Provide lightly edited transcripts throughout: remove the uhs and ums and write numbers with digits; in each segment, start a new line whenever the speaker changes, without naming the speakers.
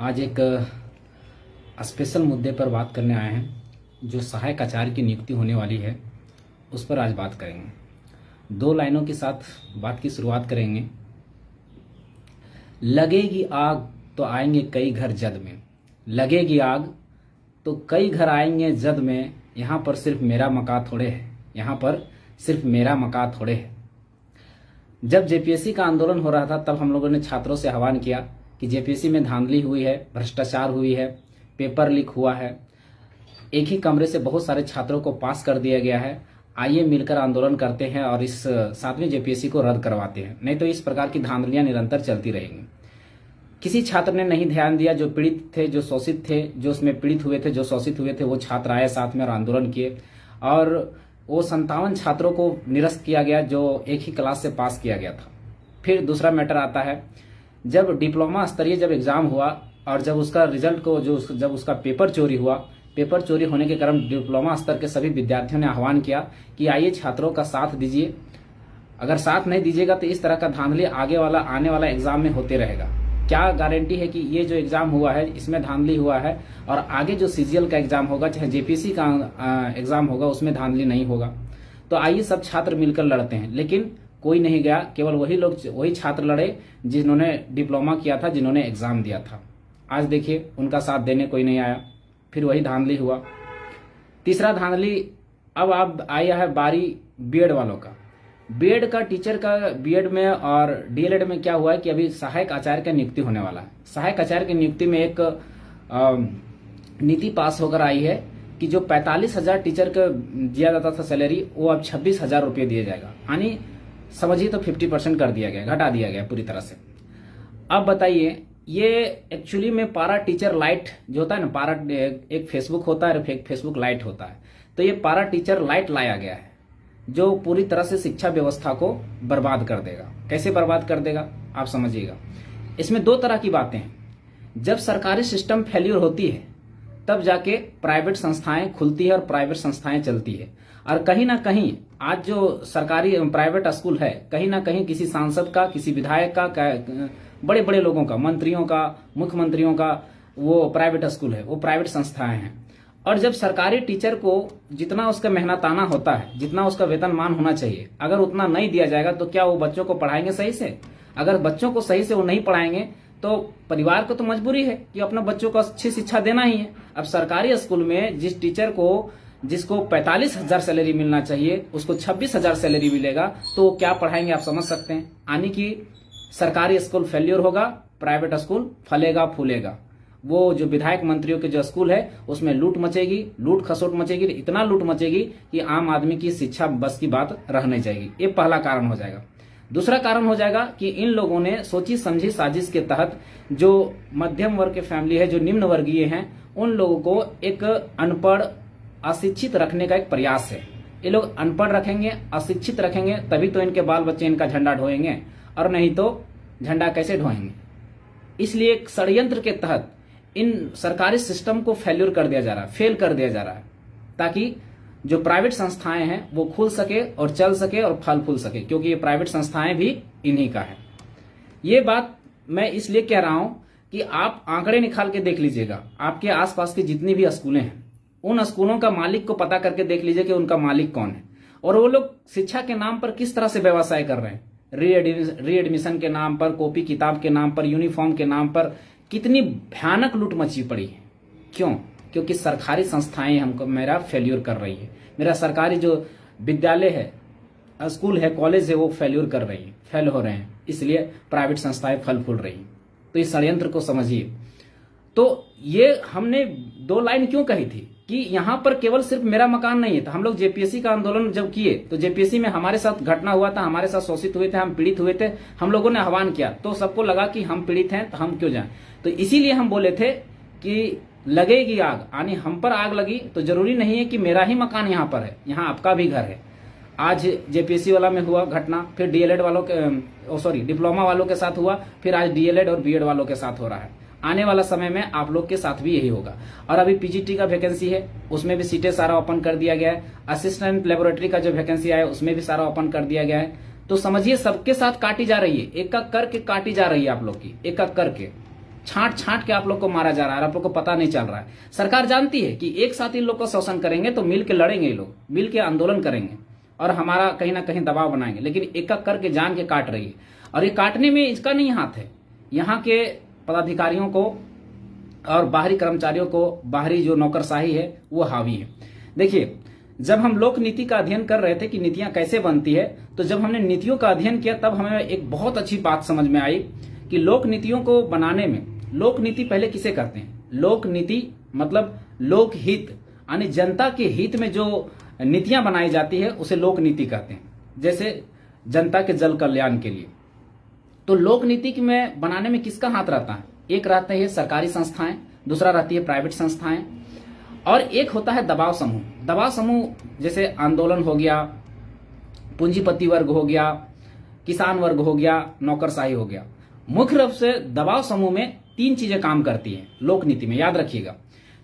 आज एक स्पेशल मुद्दे पर बात करने आए हैं। जो सहायक आचार्य की नियुक्ति होने वाली है उस पर आज बात करेंगे। दो लाइनों के साथ बात की शुरुआत करेंगे। लगेगी आग तो आएंगे कई घर जद में, लगेगी आग तो कई घर आएंगे जद में। यहाँ पर सिर्फ मेरा मकान थोड़े है, यहाँ पर सिर्फ मेरा मकान थोड़े है। जब जेपीएससी का आंदोलन हो रहा था तब हम लोगों ने छात्रों से आह्वान किया कि जेपीएससी में धांधली हुई है, भ्रष्टाचार हुई है, पेपर लीक हुआ है, एक ही कमरे से बहुत सारे छात्रों को पास कर दिया गया है। आइए मिलकर आंदोलन करते हैं और इस 7वीं जेपीएससी को रद्द करवाते हैं, नहीं तो इस प्रकार की धांधलियां निरंतर चलती रहेंगी। किसी छात्र ने नहीं ध्यान दिया। जो पीड़ित थे, जो शोषित थे, जो उसमें पीड़ित हुए थे, जो शोषित हुए थे, वो छात्र आए साथ में और आंदोलन किए और वो 57 छात्रों को निरस्त किया गया जो एक ही क्लास से पास किया गया था। फिर दूसरा मैटर आता है, जब डिप्लोमा स्तरीय जब एग्जाम हुआ और जब उसका रिजल्ट को जब उसका पेपर चोरी हुआ, पेपर चोरी होने के कारण डिप्लोमा स्तर के सभी विद्यार्थियों ने आह्वान किया कि आइए छात्रों का साथ दीजिए, अगर साथ नहीं दीजिएगा तो इस तरह का धांधली आने वाला एग्जाम में होते रहेगा। क्या गारंटी है कि ये जो एग्जाम हुआ है इसमें धांधली हुआ है और आगे जो सीजीएल का एग्जाम होगा, चाहे जेपीएससी का एग्जाम होगा, उसमें धांधली नहीं होगा। तो आइए सब छात्र मिलकर लड़ते हैं। लेकिन कोई नहीं गया, केवल वही छात्र लड़े जिन्होंने डिप्लोमा किया था, जिन्होंने एग्जाम दिया था। आज देखिए उनका साथ देने कोई नहीं आया, फिर वही धांधली हुआ। तीसरा धांधली अब आया है बारी बीएड वालों का। बीएड का टीचर का बीएड में और डीएलएड में क्या हुआ है कि अभी सहायक आचार्य का नियुक्ति होने वाला है। सहायक आचार्य की नियुक्ति में एक नीति पास होकर आई है कि जो 45,000 टीचर को दिया जाता था सैलरी, वो अब 26,000 रुपये दिया जाएगा। यानी समझिए तो 50% कर दिया गया, घटा दिया गया पूरी तरह से। अब बताइए, ये एक्चुअली में पारा टीचर लाइट जो होता है ना, पारा एक फेसबुक होता है और एक फेसबुक लाइट होता है, तो ये पारा टीचर लाइट लाया गया है जो पूरी तरह से शिक्षा व्यवस्था को बर्बाद कर देगा। कैसे बर्बाद कर देगा आप समझिएगा। इसमें दो तरह की बातें हैं। जब सरकारी सिस्टम फेल्यूर होती है तब जाके प्राइवेट संस्थाएं खुलती है और प्राइवेट संस्थाएं चलती है। और कहीं ना कहीं आज जो सरकारी प्राइवेट स्कूल है, कहीं ना कहीं किसी सांसद का, किसी विधायक का, बड़े बड़े लोगों का, मंत्रियों का, मुख्यमंत्रियों का वो प्राइवेट स्कूल है, वो प्राइवेट संस्थाएं हैं। और जब सरकारी टीचर को जितना उसका मेहनताना होता है, जितना उसका वेतनमान होना चाहिए, अगर उतना नहीं दिया जाएगा तो क्या वो बच्चों को पढ़ाएंगे सही से? अगर बच्चों को सही से वो नहीं पढ़ाएंगे तो परिवार को तो मजबूरी है कि अपने बच्चों को अच्छी शिक्षा देना ही है। अब सरकारी स्कूल में जिस टीचर को जिसको 45,000 सैलरी मिलना चाहिए उसको 26,000 सैलरी मिलेगा, तो क्या पढ़ाएंगे आप समझ सकते हैं। यानी कि सरकारी स्कूल फेल्योर होगा, प्राइवेट स्कूल फलेगा फूलेगा। वो जो विधायक मंत्रियों के जो स्कूल है उसमें लूट मचेगी, लूट खसोट मचेगी, इतना लूट मचेगी कि आम आदमी की शिक्षा बस की बात रह नहीं जाएगी। ये पहला कारण हो जाएगा। दूसरा कारण हो जाएगा कि इन लोगों ने सोची समझी साजिश के तहत जो मध्यम वर्ग के फैमिली है, जो निम्न वर्गीय हैं, उन लोगों को एक अनपढ़ अशिक्षित रखने का एक प्रयास है। ये लोग अनपढ़ रखेंगे, अशिक्षित रखेंगे, तभी तो इनके बाल बच्चे इनका झंडा ढोएंगे, और नहीं तो झंडा कैसे ढोएंगे। इसलिए एक षड्यंत्र के तहत इन सरकारी सिस्टम को फेल कर दिया जा रहा है, ताकि जो प्राइवेट संस्थाएं हैं वो खुल सके और चल सके और फल फूल सके, क्योंकि ये प्राइवेट संस्थाएं भी इन्हीं का है। ये बात मैं इसलिए कह रहा हूं कि आप आंकड़े निकाल के देख लीजिएगा। आपके आसपास की जितनी भी स्कूलें हैं, उन स्कूलों का मालिक को पता करके देख लीजिए कि उनका मालिक कौन है और वो लोग शिक्षा के नाम पर किस तरह से व्यवसाय कर रहे हैं। रीएडमिशन के नाम पर, कॉपी किताब के नाम पर, यूनिफॉर्म के नाम पर कितनी भयानक लूट मची पड़ी है। क्यों? क्योंकि सरकारी संस्थाएं हमको मेरा फेल्यूर कर रही है। मेरा सरकारी जो विद्यालय है, स्कूल है, कॉलेज है, वो फेल्यूर कर रही है, फेल हो रहे हैं, इसलिए प्राइवेट संस्थाएं फल फूल रही हैं। तो इस षड्यंत्र को समझिए। तो ये हमने 2 लाइन क्यों कही थी कि यहां पर केवल सिर्फ मेरा मकान नहीं है। तो हम लोग जेपीएससी का आंदोलन जब किए तो जेपीएससी में हमारे साथ घटना हुआ था, हमारे साथ शोषित हुए थे, हम पीड़ित हुए थे, हम लोगों ने आह्वान किया तो सबको लगा कि हम पीड़ित हैं तो हम क्यों जाएं। तो इसीलिए हम बोले थे कि लगेगी आग, यानी हम पर आग लगी तो जरूरी नहीं है कि मेरा ही मकान यहाँ पर है, यहाँ आपका भी घर है। आज जेपीएससी वाला में हुआ घटना, फिर डीएलएड वालों के डिप्लोमा वालों के साथ हुआ, फिर आज डीएलएड और बीएड वालों के साथ हो रहा है। आने वाला समय में आप लोग के साथ भी यही होगा। और अभी पीजीटी का वैकेंसी है, उसमें भी सीटें सारा ओपन कर दिया गया है। असिस्टेंट लेबोरेटरी का जो वैकेंसी आया उसमें भी सारा ओपन कर दिया गया है। तो समझिए सबके साथ काटी जा रही है, एक एक करके काटी जा रही है आप लोग की, एक एक करके। छांट छांट के आप लोग को मारा जा रहा है, आप लोग को पता नहीं चल रहा है। सरकार जानती है कि एक साथ इन लोग को शोषण करेंगे तो मिल के लड़ेंगे, ये लोग मिल के आंदोलन करेंगे और हमारा कहीं ना कहीं दबाव बनाएंगे, लेकिन एक एक करके जान के काट रही है। और ये काटने में इसका नहीं हाथ है, यहाँ के पदाधिकारियों को और बाहरी कर्मचारियों को, बाहरी जो नौकरशाही है वो हावी है। देखिए, जब हम लोक नीति का अध्ययन कर रहे थे कि नीतियां कैसे बनती है, तो जब हमने नीतियों का अध्ययन किया तब हमें एक बहुत अच्छी बात समझ में आई कि लोक नीतियों को बनाने में, लोक नीति पहले किसे कहते हैं? लोक नीति मतलब लोक हित, यानी जनता के हित में जो नीतियां बनाई जाती है उसे लोक नीति कहते हैं। जैसे जनता के जल कल्याण के लिए, तो लोक नीति में बनाने में किसका हाथ रहता है? एक रहते हैं सरकारी संस्थाएं, दूसरा रहती है प्राइवेट संस्थाएं, और एक होता है दबाव समूह। दबाव समूह जैसे आंदोलन हो गया, पूंजीपति वर्ग हो गया, किसान वर्ग हो गया, नौकरशाही हो गया। मुख्य रूप से दबाव समूह में 3 चीजें काम करती हैं लोक नीति में, याद रखिएगा।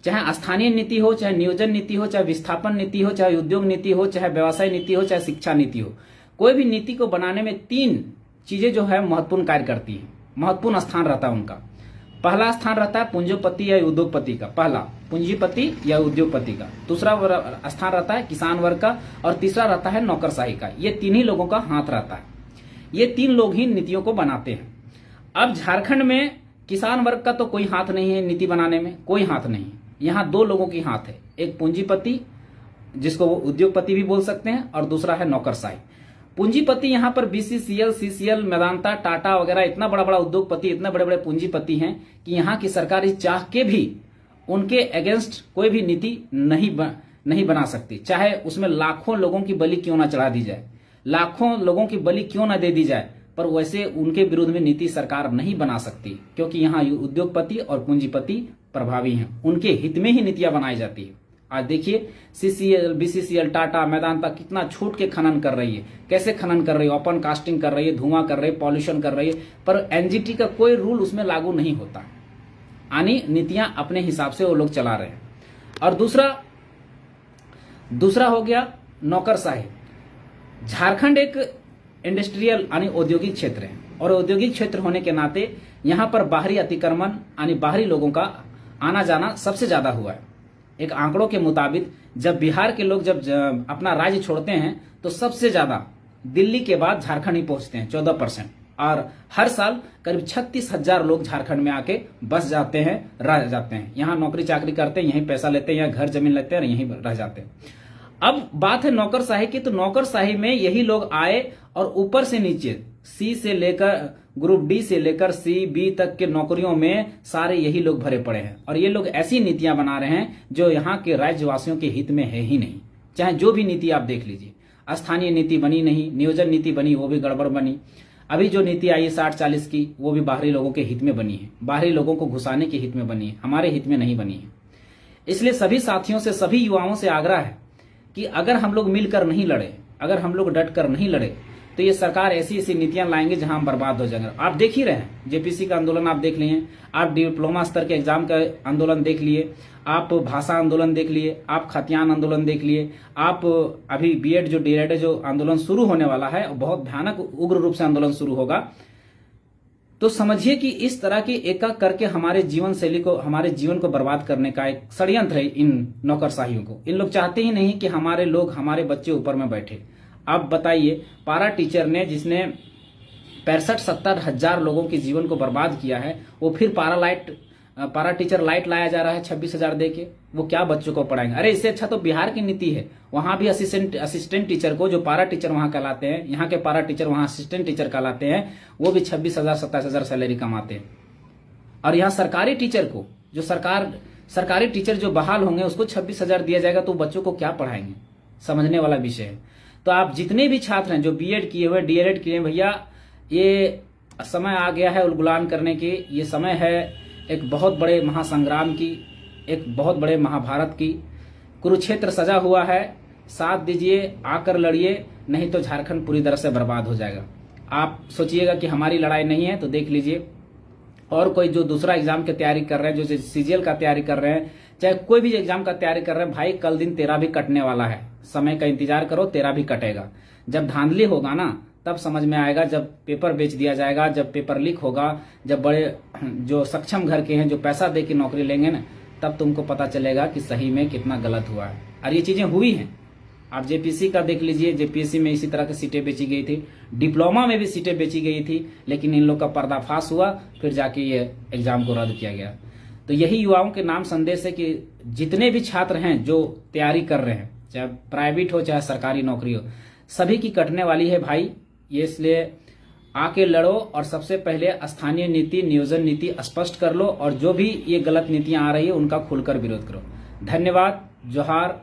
चाहे स्थानीय नीति हो, चाहे नियोजन नीति हो, चाहे विस्थापन नीति हो, चाहे उद्योग नीति हो, चाहे व्यवसाय नीति हो, चाहे शिक्षा नीति हो, कोई भी नीति को बनाने में 3 चीजें जो है महत्वपूर्ण कार्य करती है, महत्वपूर्ण स्थान रहता है उनका। पहला स्थान रहता है पूंजीपति या उद्योगपति का, पहला पूंजीपति या उद्योगपति का, दूसरा स्थान रहता है किसान वर्ग का, और तीसरा रहता है नौकरशाही का। ये 3 ही लोगों का हाथ रहता है, ये 3 लोग ही नीतियों को बनाते हैं। अब झारखंड में किसान वर्ग का तो कोई हाथ नहीं है, नीति बनाने में कोई हाथ नहीं है। यहाँ 2 लोगों की हाथ है, एक पूंजीपति जिसको वो उद्योगपति भी बोल सकते हैं, और दूसरा है नौकरशाही। पूंजीपति यहाँ पर बीसीसीएल, सीसीएल, मेदांता, टाटा वगैरह इतना बड़ा बड़ा उद्योगपति, इतने बड़े बड़े पूंजीपति हैं कि यहाँ की सरकार इस चाह के भी उनके अगेंस्ट कोई भी नीति नहीं बना सकती, चाहे उसमें लाखों लोगों की बलि क्यों ना चढ़ा दी जाए, लाखों लोगों की बलि क्यों ना दे दी जाए, पर वैसे उनके विरुद्ध में नीति सरकार नहीं बना सकती, क्योंकि यहाँ उद्योगपति और पूंजीपति प्रभावी हैं, उनके हित में ही नीतियां बनाई जाती है। आज देखिए सीसीएल, बीसीसीएल, टाटा, मेदांता कितना छूट के खनन कर रही है, कैसे खनन कर रही है, ओपन कास्टिंग कर रही है, धुआं कर रही है, पॉल्यूशन कर रही है, पर एनजीटी का कोई रूल उसमें लागू नहीं होता, यानी नीतियां अपने हिसाब से वो लोग चला रहे हैं। और दूसरा हो गया नौकरशाही। झारखंड एक इंडस्ट्रियल यानी औद्योगिक क्षेत्र है, और औद्योगिक क्षेत्र होने के नाते यहाँ पर बाहरी अतिक्रमण यानी बाहरी लोगों का आना जाना सबसे ज्यादा हुआ है। एक आंकड़ों के मुताबिक जब बिहार के लोग जब अपना राज्य छोड़ते हैं तो सबसे ज्यादा दिल्ली के बाद झारखंड ही पहुंचते हैं 14%, और हर साल करीब 36,000 लोग झारखंड में आके बस जाते हैं, रह जाते हैं, यहाँ नौकरी चाकरी करते हैं, यहीं पैसा लेते हैं, यहाँ घर जमीन लेते हैं और यहीं रह जाते हैं। अब बात है नौकरशाही की, तो नौकरशाही में यही लोग आए और ऊपर से नीचे सी से लेकर ग्रुप डी से लेकर सी बी तक के नौकरियों में सारे यही लोग भरे पड़े हैं, और ये लोग ऐसी नीतियां बना रहे हैं जो यहाँ के राज्यवासियों के हित में है ही नहीं। चाहे जो भी नीति आप देख लीजिए, स्थानीय नीति बनी नहीं, नियोजन नीति बनी वो भी गड़बड़ बनी, अभी जो नीति आई है 60-40 की वो भी बाहरी लोगों के हित में बनी है, बाहरी लोगों को घुसाने के हित में बनी है, हमारे हित में नहीं बनी है। इसलिए सभी साथियों से, सभी युवाओं से आग्रह है कि अगर हम लोग मिलकर नहीं लड़े, अगर हम लोग डट कर नहीं लड़े, तो ये सरकार ऐसी ऐसी नीतियां लाएंगे जहां हम बर्बाद हो जाएंगे। आप देख ही रहे हैं, जेपीसी का आंदोलन आप देख लिए, आप डिप्लोमा स्तर के एग्जाम का आंदोलन देख लिए, आप भाषा आंदोलन देख लिए, आप खतियान आंदोलन देख लिए, आप अभी बीएड जो डीएड जो आंदोलन शुरू होने वाला है, बहुत भयानक उग्र रूप से आंदोलन शुरू होगा। तो समझिए कि इस तरह की एक एक करके हमारे जीवन शैली को, हमारे जीवन को बर्बाद करने का एक षड्यंत्र है इन नौकरशाहियों को। इन लोग चाहते ही नहीं कि हमारे लोग, हमारे बच्चे ऊपर में बैठे। आप बताइए, पारा टीचर ने जिसने 65-70 हजार लोगों के जीवन को बर्बाद किया है, वो फिर पारा टीचर लाइट लाया जा रहा है 26,000 दे के, वो क्या बच्चों को पढ़ाएंगे? अरे इससे अच्छा तो बिहार की नीति है, वहां भी असिस्टेंट टीचर को, जो पारा टीचर वहां कहलाते हैं, यहाँ के पारा टीचर वहां असिस्टेंट टीचर कहलाते हैं, वो भी 26,000-27,000 सैलरी कमाते हैं। और यहाँ सरकारी टीचर को, जो सरकारी टीचर जो बहाल होंगे उसको 26,000 दिया जाएगा, तो बच्चों को क्या पढ़ाएंगे? समझने वाला विषय है। तो आप जितने भी छात्र हैं जो बीएड किए हुए, डीएलएड किए, भैया ये समय आ गया है उलगुलान करने की, ये समय है एक बहुत बड़े महासंग्राम की, एक बहुत बड़े महाभारत की। कुरुक्षेत्र सजा हुआ है, साथ दीजिए, आकर लड़िए, नहीं तो झारखंड पूरी तरह से बर्बाद हो जाएगा। आप सोचिएगा कि हमारी लड़ाई नहीं है, तो देख लीजिए और कोई जो दूसरा एग्जाम की तैयारी कर रहे हैं, जो सीजीएल का तैयारी कर रहे हैं, चाहे कोई भी एग्जाम का तैयारी कर रहे हैं, भाई कल दिन तेरा भी कटने वाला है, समय का इंतजार करो, तेरा भी कटेगा। जब धांधली होगा ना, तब समझ में आएगा, जब पेपर बेच दिया जाएगा, जब पेपर लीक होगा, जब बड़े जो सक्षम घर के हैं जो पैसा दे के नौकरी लेंगे ना, तब तुमको पता चलेगा कि सही में कितना गलत हुआ है। और ये चीजें हुई हैं। आप जेपीसी का देख लीजिए, जेपीसी में इसी तरह की सीटें बेची गई थी, डिप्लोमा में भी सीटें बेची गई थी, लेकिन इन लोग का पर्दाफाश हुआ, फिर जाके ये एग्जाम को रद्द किया गया। तो यही युवाओं के नाम संदेश है कि जितने भी छात्र हैं जो तैयारी कर रहे हैं, चाहे प्राइवेट हो चाहे सरकारी नौकरी हो, सभी की कटने वाली है भाई। ये इसलिए आके लड़ो और सबसे पहले स्थानीय नीति, नियोजन नीति स्पष्ट कर लो, और जो भी ये गलत नीतियां आ रही है उनका खुलकर विरोध करो। धन्यवाद। जोहार।